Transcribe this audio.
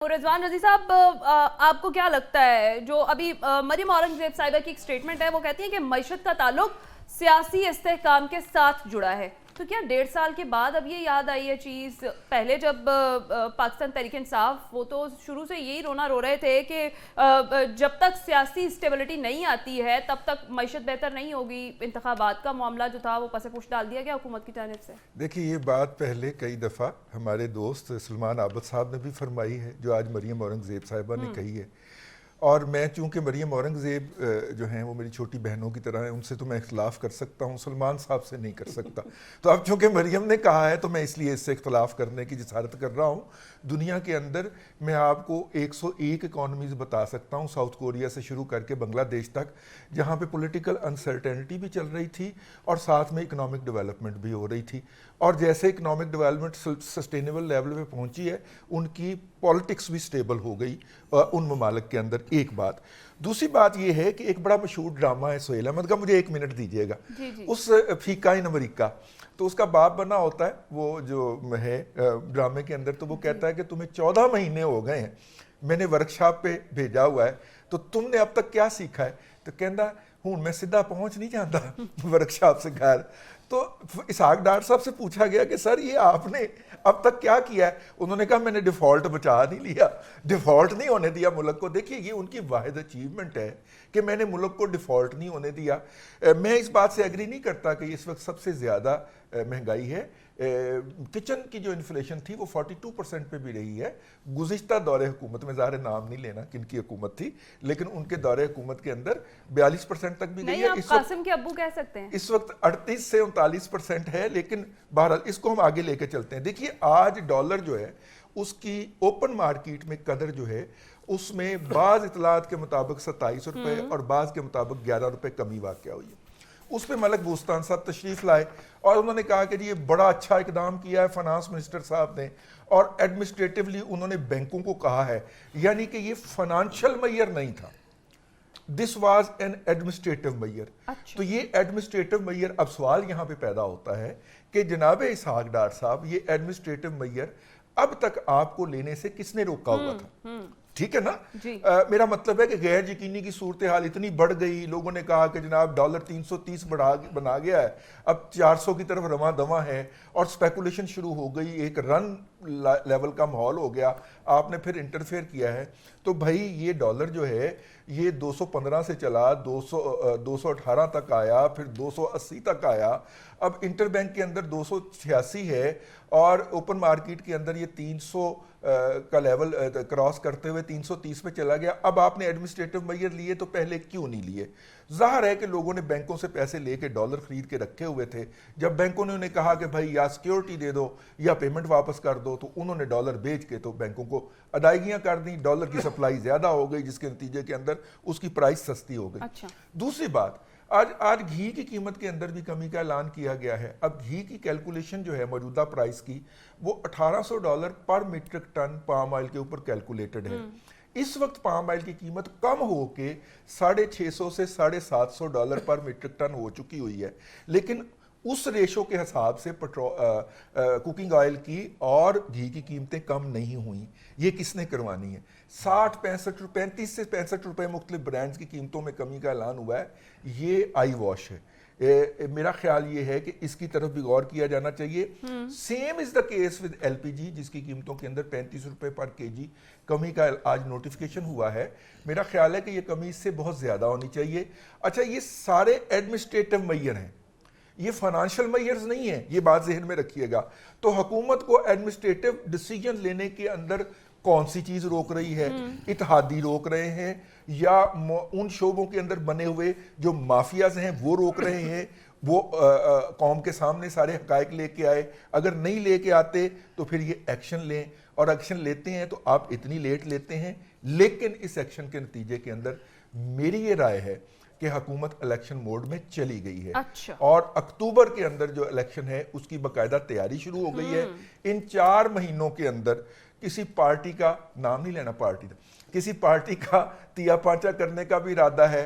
رضوان رضی صاحب، آپ کو کیا لگتا ہے جو ابھی مریم اورنگزیب صاحبہ کی ایک سٹیٹمنٹ ہے، وہ کہتی ہیں کہ معیشت کا تعلق سیاسی استحکام کے ساتھ جڑا ہے، تو کیا 1.5 سال کے بعد اب یہ یاد آئی ہے چیز؟ پہلے جب پاکستان تحریک انصاف، وہ تو شروع سے یہی رونا رو رہے تھے کہ جب تک سیاسی اسٹیبلٹی نہیں آتی ہے تب تک معیشت بہتر نہیں ہوگی، انتخابات کا معاملہ جو تھا وہ پس پوش ڈال دیا گیا حکومت کی جانب سے۔ دیکھیے، یہ بات پہلے کئی دفعہ ہمارے دوست سلمان عابد صاحب نے بھی فرمائی ہے، جو آج مریم اورنگزیب صاحبہ نے کہی ہے، اور میں چونکہ مریم اورنگزیب جو ہیں وہ میری چھوٹی بہنوں کی طرح ہیں، ان سے تو میں اختلاف کر سکتا ہوں، سلمان صاحب سے نہیں کر سکتا۔ تو اب چونکہ مریم نے کہا ہے تو میں اس لیے اس سے اختلاف کرنے کی جسارت کر رہا ہوں۔ دنیا کے اندر میں آپ کو 101 اکانومیز بتا سکتا ہوں، ساؤتھ کوریا سے شروع کر کے بنگلہ دیش تک، جہاں پہ پولیٹیکل انسرٹینٹی بھی چل رہی تھی اور ساتھ میں اکنامک ڈیولپمنٹ بھی ہو رہی تھی، اور جیسے اکنامک ڈیولپمنٹ سسٹینیبل لیول پہ پہنچی ہے، ان کی پالیٹکس بھی سٹیبل ہو گئی ان ممالک کے اندر۔ ایک بات، دوسری بات یہ ہے کہ ایک بڑا مشہور ڈرامہ ہے سہیل احمد کا، مجھے 1 منٹ دیجیے گا، اس فیکا ان امریکہ، تو اس کا باپ بنا ہوتا ہے وہ جو ہے ڈرامے کے اندر، تو وہ کہتا ہے کہ تمہیں 14 مہینے ہو گئے ہیں، میں نے ورکشاپ پہ بھیجا ہوا ہے، تو تم نے اب تک کیا سیکھا ہے؟ تو کہندا ہوں میں سیدھا پہنچ نہیں جاتا ورکشاپ سے گھر۔ تو اسحاق ڈار صاحب سے پوچھا گیا کہ سر یہ آپ نے اب تک کیا کیا ہے؟ انہوں نے کہا میں نے ڈیفالٹ بچا نہیں لیا، ڈیفالٹ نہیں ہونے دیا ملک کو۔ دیکھیے یہ ان کی واحد اچیومنٹ ہے کہ میں نے ملک کو ڈیفالٹ نہیں ہونے دیا۔ میں اس بات سے ایگری نہیں کرتا کہ اس وقت سب سے زیادہ مہنگائی ہے۔ کچن کی جو انفلیشن تھی وہ 42% پہ بھی رہی ہے گزشتہ دور حکومت میں، ظاہر نام نہیں لینا کن کی حکومت تھی، لیکن ان کے دور حکومت کے اندر 42% تک بھی گئی ہے۔ نہیں، آپ قاسم کے ابو کہہ سکتے ہیں۔ اس وقت 38 سے 39% ہے، لیکن بہرحال اس کو ہم آگے لے کے چلتے ہیں۔ دیکھیے آج ڈالر جو ہے اس کی اوپن مارکیٹ میں قدر جو ہے اس میں بعض اطلاعات کے مطابق 27 روپے اور بعض کے مطابق 11 روپے کمی واقع ہوئی ہے۔ اس پہ ملک بوستان صاحب تشریف لائے اور انہوں نے کہا کہ یہ بڑا اچھا اقدام کیا ہے فنانس منسٹر صاحب نے، اور ایڈمنسٹریٹولی انہوں نے بینکوں کو کہا ہے، یعنی کہ یہ فنانشل میئر نہیں تھا، this was an administrative mayor. تو یہ ایڈمنسٹریٹو میئر، اب سوال یہاں پہ پیدا ہوتا ہے کہ جناب اسحاق ڈار صاحب، یہ ایڈمنسٹریٹو میئر اب تک آپ کو لینے سے کس نے روکا ہوا تھا؟ ٹھیک ہے نا؟ میرا مطلب ہے کہ غیر یقینی کی صورتحال اتنی بڑھ گئی، لوگوں نے کہا کہ جناب ڈالر 330 بنا گیا ہے، اب 400 کی طرف رواں دواں ہے، اور سپیکولیشن شروع ہو گئی، ایک رن لیول کا ماحول ہو گیا، آپ نے پھر انٹرفیئر کیا ہے۔ تو بھائی یہ ڈالر جو ہے یہ 215 سے چلا 218 تک آیا، پھر 280 تک آیا، اب انٹر بینک کے اندر 286 ہے، اور اوپن مارکیٹ کے اندر یہ 300 کا لیول کراس کرتے ہوئے 330 پہ چلا گیا۔ اب آپ نے ایڈمنسٹریٹو میئر لیے تو پہلے کیوں نہیں لیے؟ ظاہر ہے کہ لوگوں نے بینکوں سے پیسے لے کے ڈالر خرید کے رکھے ہوئے تھے، جب بینکوں نے انہیں کہا کہ بھائی یا سیکیورٹی دے دو یا پیمنٹ واپس کر دو، تو انہوں نے ڈالر بیچ کے تو بینکوں کو ادائیگیاں کر دیں، ڈالر کی سپلائی زیادہ ہو گئی، جس کے نتیجے کے اندر اس کی پرائس سستی ہو گئی۔ دوسری بات، آج گھی کی قیمت کے اندر بھی کمی کا اعلان کیا گیا ہے۔ اب گھی کی کیلکولیشن جو ہے موجودہ پرائس کی، وہ $1800 پر میٹرک ٹن پام آئل کے اوپر کیلکولیٹڈ ہے۔ اس وقت پام آئل کی قیمت کم ہو کے $650 سے $750 پر میٹرک ٹن ہو چکی ہوئی ہے، لیکن اس ریشو کے حساب سے کوکنگ آئل کی اور گھی کی قیمتیں کم نہیں ہوئیں۔ یہ کس نے کروانی ہے؟ 35 سے 65 روپے مختلف برانڈز کی قیمتوں میں کمی کا اعلان ہوا ہے۔ یہ آئی واش ہے۔ میرا خیال یہ ہے کہ اس کی طرف بھی غور کیا جانا چاہیے۔ Same is the case with L P G, جس کی قیمتوں کے اندر 35 روپے پر کے جی کمی کا آج نوٹیفیکیشن ہوا ہے۔ میرا خیال ہے کہ یہ کمی اس سے بہت زیادہ ہونی چاہیے۔ اچھا، یہ سارے ایڈمنسٹریٹو میئر ہیں، یہ فنانشل میئرز نہیں ہیں، یہ بات ذہن میں رکھیے گا۔ تو حکومت کو ایڈمنسٹریٹو ڈیسیجن لینے کے اندر کون سی چیز روک رہی ہے؟ اتحادی روک رہے ہیں، یا ان شعبوں کے اندر بنے ہوئے جو مافیاز ہیں وہ روک رہے ہیں؟ وہ قوم کے سامنے سارے حقائق لے کے آئے، اگر نہیں لے کے آتے تو پھر یہ ایکشن لیں، اور ایکشن لیتے ہیں تو آپ اتنی لیٹ لیتے ہیں۔ لیکن اس ایکشن کے نتیجے کے اندر میری یہ رائے ہے کہ حکومت الیکشن موڈ میں چلی گئی ہے، اور اکتوبر کے اندر جو الیکشن ہے اس کی باقاعدہ تیاری شروع ہو گئی ہے۔ ان 4 مہینوں کے اندر کسی پارٹی کا نام نہیں لینا، پارٹی کا کسی پارٹی کا تیا پانچا کرنے کا بھی ارادہ ہے